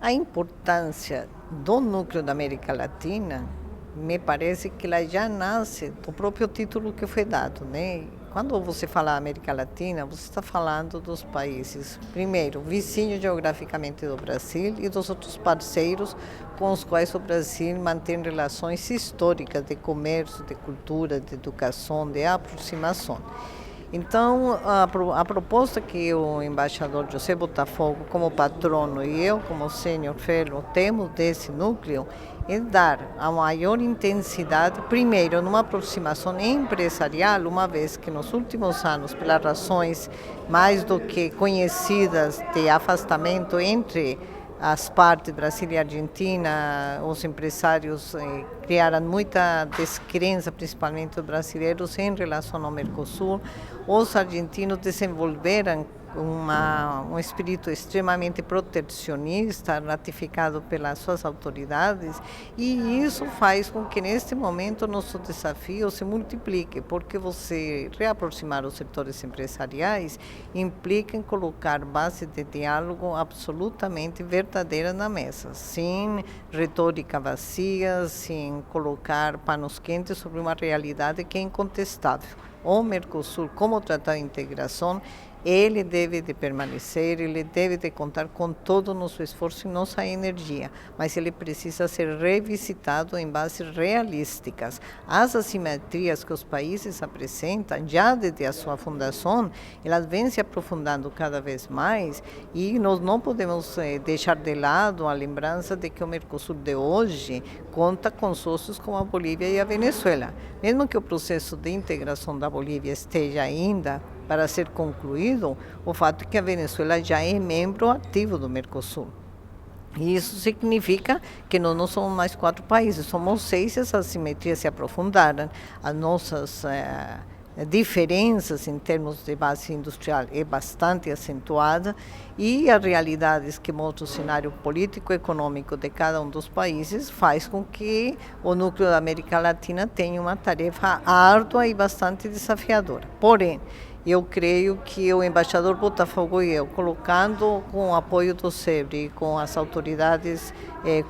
A importância do núcleo da América Latina, me parece que ela já nasce do próprio título que foi dado, né? Quando você fala América Latina, você está falando dos países, primeiro, vizinhos geograficamente do Brasil e dos outros parceiros com os quais o Brasil mantém relações históricas de comércio, de cultura, de educação, de aproximação. Então, a proposta que o embaixador José Botafogo, como patrono, e eu, como sênior fellow, temos desse núcleo, é dar a maior intensidade, primeiro, numa aproximação empresarial, uma vez que nos últimos anos, pelas razões mais do que conhecidas de afastamento entre as partes, Brasil e Argentina, os empresários criaram muita descrença, principalmente os brasileiros, em relação ao Mercosul. Os argentinos desenvolveram um espírito extremamente protecionista, ratificado pelas suas autoridades, e isso faz com que, neste momento, nosso desafio se multiplique, porque você reaproximar os setores empresariais implica em colocar base de diálogo absolutamente verdadeira na mesa, sem retórica vazia, sem colocar panos quentes sobre uma realidade que é incontestável. O Mercosul, como tratado de integração, ele deve de permanecer, ele deve de contar com todo o nosso esforço e nossa energia, mas ele precisa ser revisitado em bases realísticas. As assimetrias que os países apresentam, já desde a sua fundação, elas vêm se aprofundando cada vez mais e nós não podemos deixar de lado a lembrança de que o Mercosul de hoje conta com sócios como a Bolívia e a Venezuela. Mesmo que o processo de integração da Bolívia esteja ainda para ser concluído, o fato é que a Venezuela já é membro ativo do Mercosul. E isso significa que nós não somos mais 4 países, somos 6, e essas assimetrias se aprofundaram. As nossas diferenças em termos de base industrial é bastante acentuada e as realidades que mostram o cenário político e econômico de cada um dos países faz com que o núcleo da América Latina tenha uma tarefa árdua e bastante desafiadora. Porém, eu creio que o embaixador Botafogo e eu, colocando com o apoio do SEBRE, com as autoridades,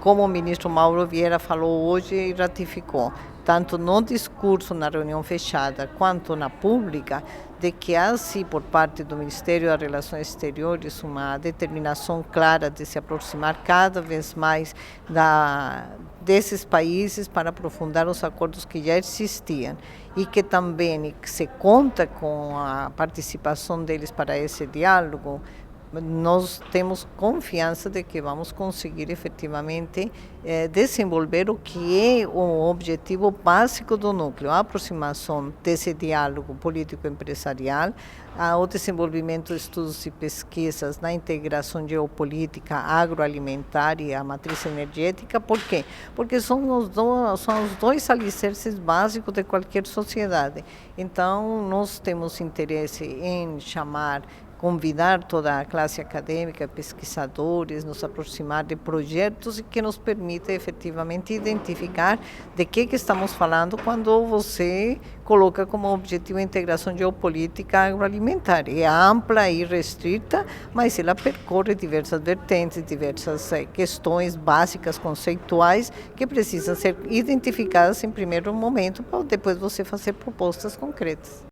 como o ministro Mauro Vieira falou hoje e ratificou, tanto no discurso na reunião fechada quanto na pública, de que há sim por parte do Ministério das Relações Exteriores uma determinação clara de se aproximar cada vez mais desses países para aprofundar os acordos que já existiam e que também se conta com a participação deles para esse diálogo. Nós temos confiança de que vamos conseguir efetivamente desenvolver o que é o objetivo básico do núcleo, a aproximação desse diálogo político-empresarial, o desenvolvimento de estudos e pesquisas na integração geopolítica, agroalimentar e a matriz energética. Por quê? Porque são os dois alicerces básicos de qualquer sociedade. Então, nós temos interesse em convidar toda a classe acadêmica, pesquisadores, nos aproximar de projetos que nos permitem efetivamente identificar de que estamos falando quando você coloca como objetivo a integração geopolítica agroalimentar. É ampla e restrita, mas ela percorre diversas vertentes, diversas questões básicas, conceituais, que precisam ser identificadas em primeiro momento, para depois você fazer propostas concretas.